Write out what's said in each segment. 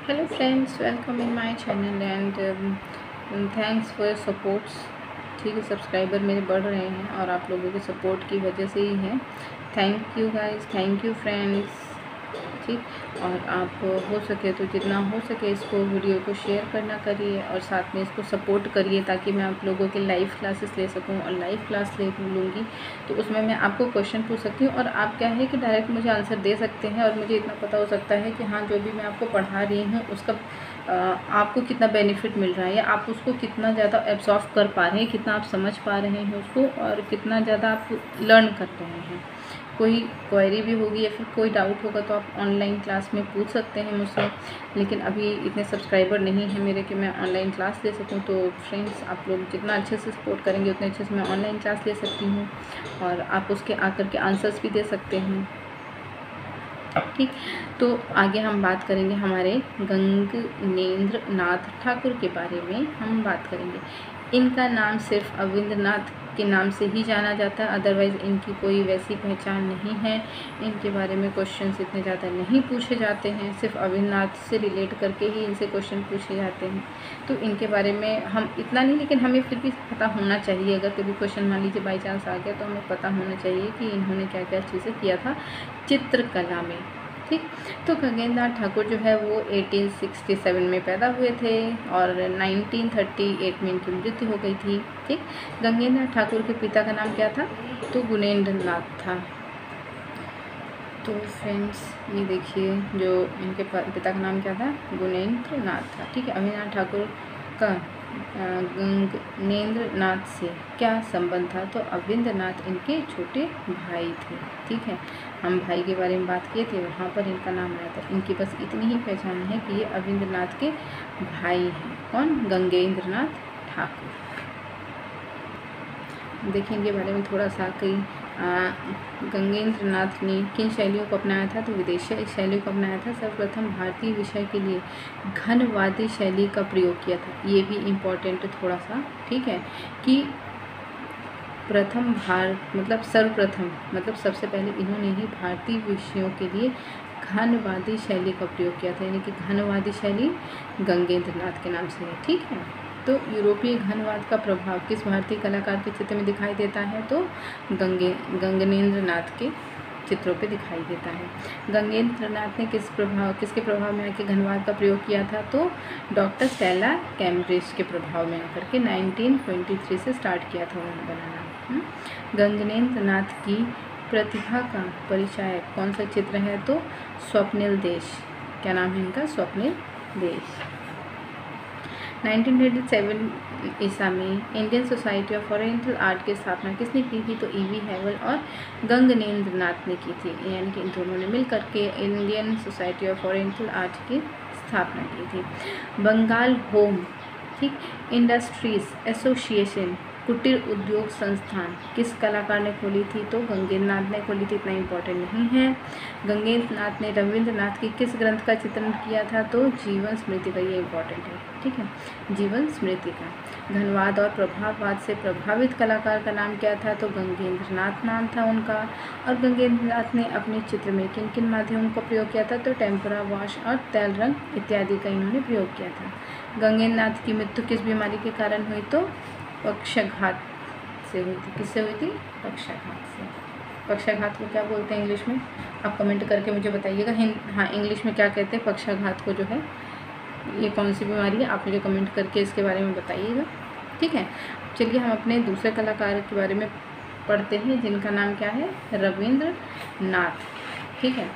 Hello friends, welcome in my channel and thanks for your supports। ठीक है, subscriber मेरे बढ़ रहे हैं और आप लोगों के सपोर्ट की वजह से ही है। Thank you guys, thank you friends. ठीक, और आप हो सके तो जितना हो सके इसको वीडियो को शेयर करना करिए और साथ में इसको सपोर्ट करिए ताकि मैं आप लोगों के लाइव क्लासेस ले सकूं। और लाइव क्लास ले लूँगी तो उसमें मैं आपको क्वेश्चन पूछ सकती हूँ और आप क्या है कि डायरेक्ट मुझे आंसर दे सकते हैं और मुझे इतना पता हो सकता है कि हाँ, जो भी मैं आपको पढ़ा रही हूँ उसका आपको कितना बेनिफिट मिल रहा है या आप उसको कितना ज़्यादा एब्जॉर्व कर पा रहे हैं, कितना आप समझ पा रहे हैं उसको और कितना ज़्यादा आप लर्न कर रहे हैं। कोई क्वेरी भी होगी या फिर कोई डाउट होगा तो आप ऑनलाइन क्लास में पूछ सकते हैं मुझसे, लेकिन अभी इतने सब्सक्राइबर नहीं हैं मेरे कि मैं ऑनलाइन क्लास ले सकूं। तो फ्रेंड्स, आप लोग जितना अच्छे से सपोर्ट करेंगे उतने अच्छे से मैं ऑनलाइन क्लास ले सकती हूं और आप उसके आकर के आंसर्स भी दे सकते हैं। ठीक, तो आगे हम बात करेंगे हमारे गंगनेंद्र नाथ ठाकुर के बारे में हम बात करेंगे। इनका नाम सिर्फ अविंद्रनाथ के नाम से ही जाना जाता है, अदरवाइज़ इनकी कोई वैसी पहचान नहीं है। इनके बारे में क्वेश्चंस इतने ज़्यादा नहीं पूछे जाते हैं, सिर्फ अविंद्रनाथ से रिलेट करके ही इनसे क्वेश्चन पूछे जाते हैं। तो इनके बारे में हम इतना नहीं, लेकिन हमें फिर भी पता होना चाहिए। अगर कभी क्वेश्चन मान लीजिए बाई चांस आ गया तो हमें पता होना चाहिए कि इन्होंने क्या क्या चीज़ें किया था चित्रकला में। ठीक, तो गंगेंद्रनाथ ठाकुर जो है वो 1867 में पैदा हुए थे और 1938 में इनकी मृत्यु हो गई थी। ठीक, गंगेंद्रनाथ ठाकुर के पिता का नाम क्या था? तो गुणेंद्रनाथ था। तो फ्रेंड्स, ये देखिए, जो इनके पिता का नाम क्या था? गुणेंद्रनाथ था। ठीक है, अविनाथ ठाकुर का गंगनेंद्रनाथ से क्या संबंध था? तो अविंद्रनाथ इनके छोटे भाई थे। ठीक है, हम भाई के बारे में बात किए थे, वहाँ पर इनका नाम आया था। इनकी बस इतनी ही पहचान है कि ये अविंद्रनाथ के भाई हैं। कौन? गंगेंद्रनाथ ठाकुर। देखिए इनके बारे में थोड़ा सा कई गंगेंद्रनाथ ने किन शैलियों को अपनाया था? तो विदेशी शैली को अपनाया था। सर्वप्रथम भारतीय विषय के लिए घनवादी शैली का प्रयोग किया था। ये भी इम्पोर्टेंट थोड़ा सा, ठीक है, कि प्रथम मतलब सर्वप्रथम मतलब सबसे पहले इन्होंने ही भारतीय विषयों के लिए घनवादी शैली का प्रयोग किया था, यानी कि घनवादी शैली गंगेंद्रनाथ के नाम से है। ठीक है, तो यूरोपीय घनवाद का प्रभाव किस भारतीय कलाकार के चित्र में दिखाई देता है? तो गंगेंद्रनाथ के चित्रों पे दिखाई देता है। गंगेंद्रनाथ ने किसके प्रभाव में आके घनवाद का प्रयोग किया था? तो डॉक्टर स्टेला कैम्ब्रिज के प्रभाव में आकर के 1923 से स्टार्ट किया था उन्होंने बनाना। गंगेंद्रनाथ की प्रतिभा का परिचय कौन सा चित्र है? तो स्वप्निल देश। क्या नाम है इनका? स्वप्निल देश। 1937 ईसा में Indian society of oriental art की स्थापना किसने की थी? तो E.V. हैवल और गंगनेंद्रनाथ ने की थी, यानी कि इन दोनों ने मिल करके Indian society of oriental art की स्थापना की थी। बंगाल होम, ठीक, इंडस्ट्रीज एसोसिएशन कुटीर उद्योग संस्थान किस कलाकार ने खोली थी? तो गंगेंद्रनाथ ने खोली थी। इतना इम्पोर्टेंट नहीं है। गंगेंद्रनाथ ने रविंद्रनाथ के किस ग्रंथ का चित्रण किया था? तो जीवन स्मृति का। ये इम्पोर्टेंट है, ठीक है, जीवन स्मृति का। घनवाद और प्रभाववाद से प्रभावित कलाकार का नाम क्या था? तो गंगेंद्रनाथ नाम था उनका। और गंगेंद्रनाथ ने अपने चित्र में किन किन माध्यमों का प्रयोग किया था? तो टेम्परा वॉश और तेल रंग इत्यादि का इन्होंने प्रयोग किया था। गंगेंद्रनाथ की मृत्यु किस बीमारी के कारण हुई? तो पक्षाघात से हुई थी। किससे हुई थी? पक्षाघात से। पक्षाघात को क्या बोलते हैं इंग्लिश में? आप कमेंट करके मुझे बताइएगा। हाँ, इंग्लिश में क्या कहते हैं पक्षाघात को? जो है ये कौन सी बीमारी है, आप मुझे कमेंट करके इसके बारे में बताइएगा। ठीक है, चलिए हम अपने दूसरे कलाकार के बारे में पढ़ते हैं जिनका नाम क्या है? रविंद्रनाथ। ठीक है,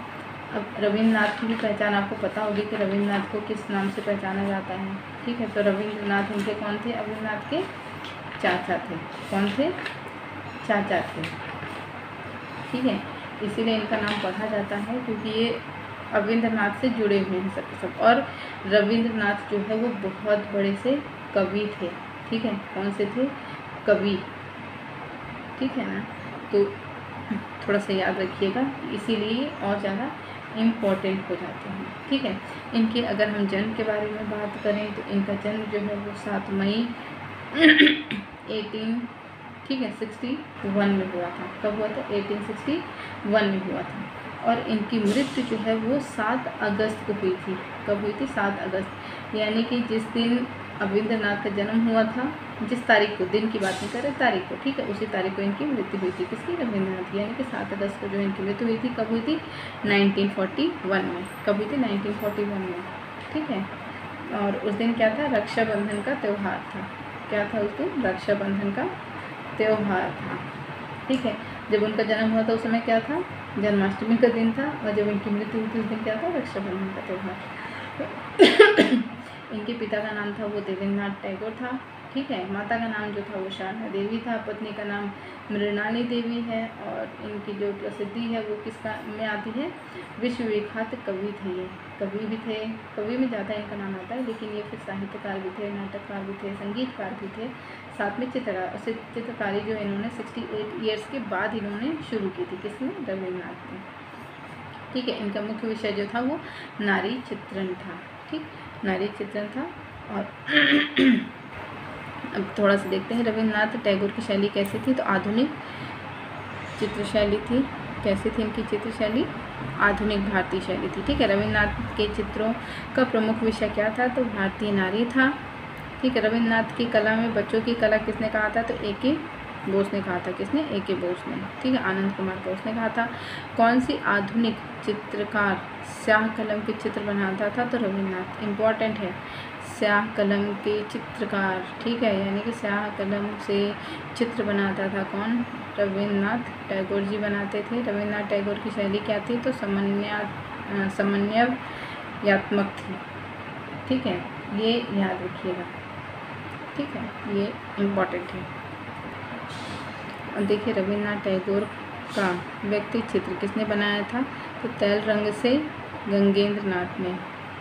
अब रविंद्रनाथ की भी पहचान आपको पता होगी कि रविंद्रनाथ को किस नाम से पहचाना जाता है। ठीक है, तो रविंद्रनाथ उनके कौन थे? अविंद्रनाथ के चाचा थे। कौन थे? चाचा थे। ठीक है, इसीलिए इनका नाम पढ़ा जाता है क्योंकि ये अविंद्रनाथ से जुड़े हुए हैं सब। और रविंद्रनाथ जो है वो बहुत बड़े से कवि थे। ठीक है, कौन से थे? कवि। ठीक है ना, तो थोड़ा सा याद रखिएगा, इसीलिए और ज़्यादा इम्पोर्टेंट हो जाते हैं। ठीक है, इनके अगर हम जन्म के बारे में बात करें तो इनका जन्म जो है वो 7 मई 61 में हुआ था। कब हुआ था? 1861 में हुआ था। और इनकी मृत्यु जो है वो 7 अगस्त को हुई थी। कब हुई थी? 7 अगस्त, यानी कि जिस दिन रविंद्रनाथ का जन्म हुआ था, जिस तारीख को, दिन की बात नहीं कर रहे, तारीख को, ठीक है, उसी तारीख को इनकी मृत्यु हुई थी। किसकी? रविंद्रनाथ की। यानी कि 7 अगस्त को जो इनकी मृत्यु हुई थी, कब हुई थी? 1941 में। कब हुई थी? 1941 में, ठीक है। और उस दिन क्या था? रक्षाबंधन का त्यौहार था। क्या था उस दिन? रक्षाबंधन का त्यौहार था, ठीक है। जब उनका जन्म हुआ था उस समय क्या था? जन्माष्टमी का दिन था। और जब इनकी मृत्यु हुई थी उस दिन क्या था? रक्षाबंधन का त्यौहार। इनके पिता का नाम था वो देवेंद्रनाथ टैगोर था, ठीक है। माता का नाम जो था वो शारदा देवी था। पत्नी का नाम मृणाली देवी है। और इनकी जो प्रसिद्धि है वो किसका में आती है? विश्वविख्यात कवि थे ये, कवि भी थे, कवि में ज़्यादा इनका नाम आता है, लेकिन ये फिर साहित्यकार भी थे, नाटककार भी थे, संगीतकार भी थे, साथ में चित्रकारी जो इन्होंने 68 ईयर्स के बाद इन्होंने शुरू की थी। किसने? रविन्द्रनाथ ने, ठीक है। इनका मुख्य विषय जो था वो नारी चित्रण था, ठीक, नारी चित्रण था। और अब थोड़ा सा देखते हैं रविन्द्रनाथ टैगोर की शैली कैसी थी। तो आधुनिक चित्र शैली थी। कैसी थी इनकी चित्र शैली? आधुनिक भारतीय शैली थी, ठीक है। रविन्द्रनाथ के चित्रों का प्रमुख विषय क्या था? तो भारतीय नारी था, ठीक है। रविन्द्रनाथ की कला में बच्चों की कला किसने कहा था? तो A.K. बोस ने कहा था। किसने? A.K. बोस ने, ठीक है। आनंद कुमार बोस ने कहा था। कौन सी आधुनिक चित्रकार स्याह कलम के चित्र बनाता था? तो रविन्द्रनाथ। इम्पॉर्टेंट है, स्याह कलम के चित्रकार, ठीक है, यानी कि स्याह कलम से चित्र बनाता था कौन? रविन्द्रनाथ टैगोर जी बनाते थे। रविन्द्रनाथ टैगोर की शैली क्या थी? तो समन्वयात्मक थी, ठीक है, ये याद रखिएगा, ठीक है, ये इम्पॉर्टेंट है। और देखिए रविन्द्रनाथ टैगोर का व्यक्ति चित्र किसने बनाया था? तो तैल रंग से गंगेंद्रनाथ ने,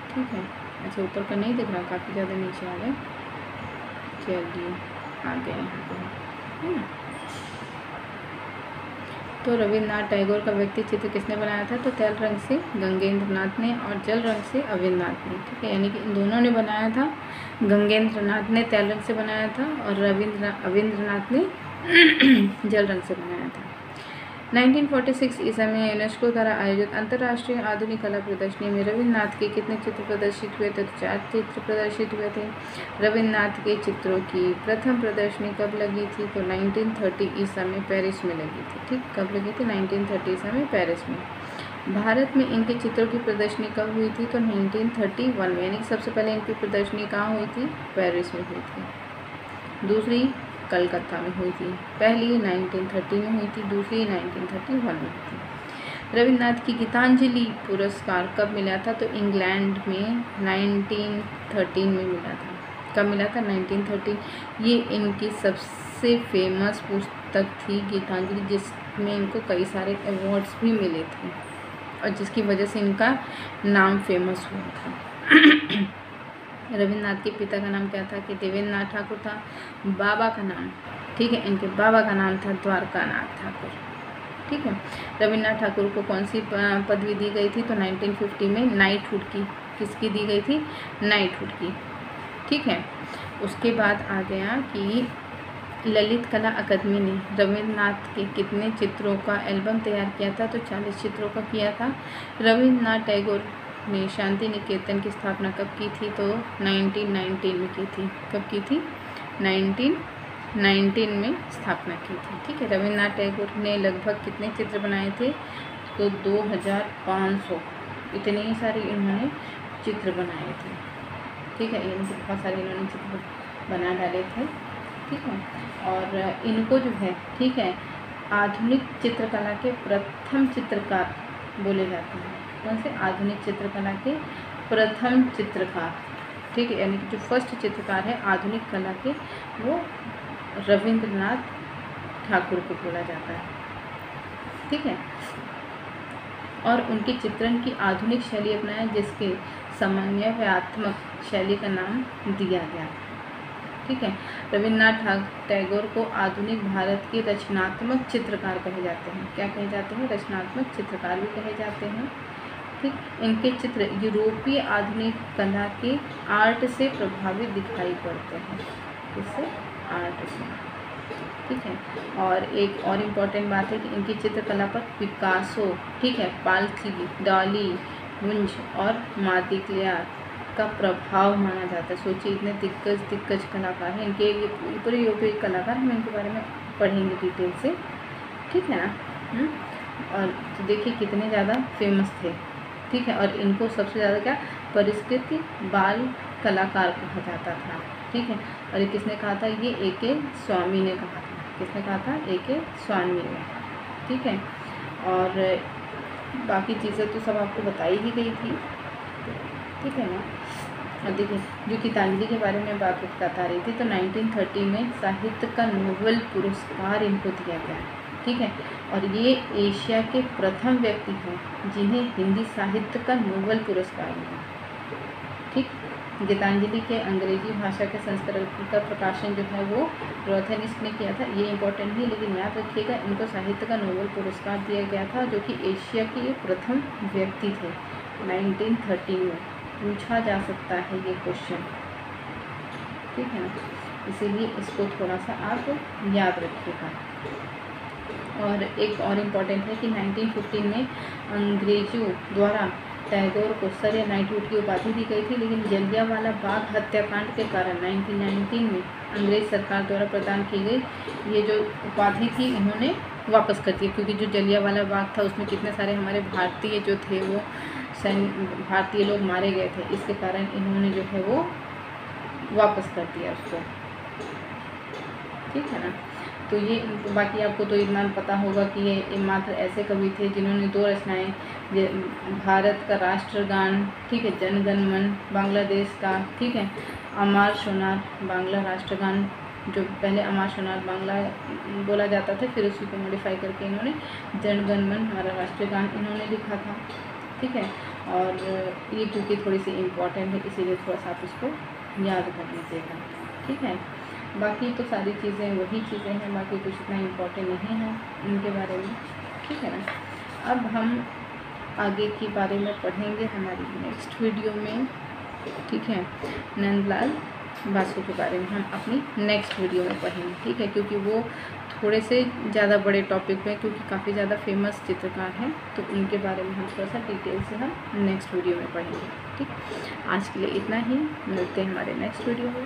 ठीक है। अच्छा, ऊपर का नहीं दिख रहा, काफ़ी ज़्यादा नीचे आ गए, चलिए आ गए यहाँ पे, है ना। तो रविन्द्रनाथ टैगोर का व्यक्ति चित्र किसने बनाया था? तो तैल रंग से गंगेंद्रनाथ ने और जल रंग से अविन्द्रनाथ ने, ठीक है, यानी कि इन दोनों ने बनाया था। गंगेंद्रनाथ ने तैल रंग से बनाया था और अविन्द्रनाथ ने जल रंग से बनाया था। 1946 ईसा में यूनेस्को द्वारा आयोजित अंतर्राष्ट्रीय आधुनिक कला प्रदर्शनी में रविन्द्रनाथ के कितने चित्र प्रदर्शित हुए थे? तो 4 चित्र प्रदर्शित हुए थे। रविन्द्रनाथ के चित्रों की प्रथम प्रदर्शनी कब लगी थी? तो 1930 ईसा में पेरिस में लगी थी, ठीक। कब लगी थी? 1930 ईसा में पेरिस में। भारत में इनके चित्रों की प्रदर्शनी कब हुई थी? तो 1931 में, यानी कि सबसे पहले इनकी प्रदर्शनी कहाँ हुई थी? पेरिस में हुई थी। दूसरी कलकत्ता में हुई थी। पहली 1930 में हुई थी, दूसरी 1931 में हुई थी। रविन्द्रनाथ की गीतांजलि पुरस्कार कब मिला था? तो इंग्लैंड में 1913 में मिला था। कब मिला था? 1913। ये इनकी सबसे फेमस पुस्तक थी गीतांजलि, जिसमें इनको कई सारे अवार्ड्स भी मिले थे और जिसकी वजह से इनका नाम फेमस हुआ था। रविन्द्रनाथ के पिता का नाम क्या था? कि देवेंद्रनाथ ठाकुर था। बाबा का नाम, ठीक है, इनके बाबा का नाम था द्वारकानाथ ठाकुर, ठीक है। रविन्द्रनाथ ठाकुर को कौन सी पदवी दी गई थी? तो 1950 में नाइटहुड की। किसकी दी गई थी? नाइटहुड की, ठीक है। उसके बाद आ गया कि ललित कला अकादमी ने रविन्द्रनाथ के कितने चित्रों का एल्बम तैयार किया था? तो 40 चित्रों का किया था। रविन्द्रनाथ टैगोर ने शांति निकेतन की स्थापना कब की थी? तो 1919 में की थी। कब की थी? 1919 में स्थापना की थी, ठीक है। रविन्द्रनाथ टैगोर ने लगभग कितने चित्र बनाए थे? तो 2500, इतने ही सारे इन्होंने चित्र बनाए थे, ठीक है। इनके बहुत सारे इन्होंने चित्र बना डाले थे, ठीक है। और इनको जो है, ठीक है, आधुनिक चित्रकला के प्रथम चित्रकार बोले जाते हैं। कौन से? आधुनिक चित्रकला के प्रथम चित्रकार, ठीक है, यानी कि जो फर्स्ट चित्रकार है आधुनिक कला के, वो रविन्द्रनाथ ठाकुर को बोला जाता है, ठीक है। और उनके चित्रण की आधुनिक शैली अपनाया, जिसके समन्वयात्मक शैली का नाम दिया गया, ठीक है। रविन्द्रनाथ टैगोर को आधुनिक भारत के रचनात्मक चित्रकार कहे जाते हैं। क्या कहे जाते हैं? रचनात्मक चित्रकार भी कहे जाते हैं, ठीक। इनके चित्र यूरोपीय आधुनिक कला के आर्ट से प्रभावित दिखाई पड़ते हैं। किससे? आर्ट से। ठीक है। और एक और इम्पॉर्टेंट बात है कि इनकी चित्रकला पर पिकासो, ठीक है, पाल्थी, डाली, मुंज और मार्तिक्लियर का प्रभाव माना जाता है। सोचिए इतने दिग्गज कलाकार हैं, इनके ये पूरे यूरोपीय कलाकार, हम इनके बारे में पढ़ेंगे डिटेल से, ठीक है ना। और तो देखिए कितने ज़्यादा फेमस थे, ठीक है। और इनको सबसे ज़्यादा क्या परिष्कृत बाल कलाकार कहा जाता था, ठीक है। और ये किसने कहा था? ये A.K. स्वामी ने कहा था। किसने कहा था? A.K. स्वामी ने, ठीक है। और बाकी चीज़ें तो सब आपको बताई ही गई थी, ठीक है ना। और देखिए जो गीतांजलि के बारे में बात बता रही थी, तो 1930 में साहित्य का नोबेल पुरस्कार इनको दिया गया, ठीक है। और ये एशिया के प्रथम व्यक्ति हैं जिन्हें हिंदी साहित्य का नोबेल पुरस्कार मिला, ठीक। गीतांजलि के अंग्रेजी भाषा के संस्करण का प्रकाशन जो है वो रोथेनिस ने किया था, ये इम्पोर्टेंट है, लेकिन याद रखिएगा इनको साहित्य का नोबेल पुरस्कार दिया गया था, जो कि एशिया के प्रथम व्यक्ति थे 1930 में। पूछा जा सकता है ये क्वेश्चन, ठीक है ना, इसीलिए इसको थोड़ा सा आप याद रखिएगा। और एक और इम्पॉर्टेंट है कि 1915 में अंग्रेजों द्वारा टैगोर को सर या नाइटहुड की उपाधि दी गई थी, लेकिन जलियांवाला बाग हत्याकांड के कारण 1919 में अंग्रेज सरकार द्वारा प्रदान की गई ये जो उपाधि थी इन्होंने वापस कर दी, क्योंकि जो जलियांवाला बाग था उसमें कितने सारे हमारे भारतीय जो थे वो भारतीय लोग मारे गए थे, इसके कारण इन्होंने जो है वो वापस कर दिया उसको, ठीक है ना। तो ये बाकी आपको तो इतना पता होगा कि ये मात्र ऐसे कवि थे जिन्होंने 2 रचनाएं, भारत का राष्ट्रगान, ठीक है, जनगण मन बांग्लादेश का, ठीक है, अमार सोनार बांग्ला राष्ट्रगान, जो पहले अमार सोनार बांग्ला बोला जाता था, फिर उसी को मॉडिफाई करके इन्होंने जनगण मन हमारा राष्ट्रगान इन्होंने लिखा था, ठीक है। और ये क्योंकि थोड़ी सी इम्पॉर्टेंट है इसीलिए थोड़ा सा आप इसको याद कर लीजिएगा, ठीक है। बाकी तो सारी चीज़ें वही चीज़ें हैं, बाकी कुछ इतना इम्पोर्टेंट नहीं है इनके बारे में, ठीक है ना। अब हम आगे के बारे में पढ़ेंगे हमारी नेक्स्ट वीडियो में, ठीक है। नंदलाल बासु के बारे में हम अपनी नेक्स्ट वीडियो में पढ़ेंगे, ठीक है, क्योंकि वो थोड़े से ज़्यादा बड़े टॉपिक पे, क्योंकि काफ़ी ज़्यादा फेमस चित्रकार हैं, तो उनके बारे में हम थोड़ा सा डिटेल से हम नेक्स्ट वीडियो में पढ़ेंगे, ठीक। आज के लिए इतना ही, मिलते हैं हमारे नेक्स्ट वीडियो में।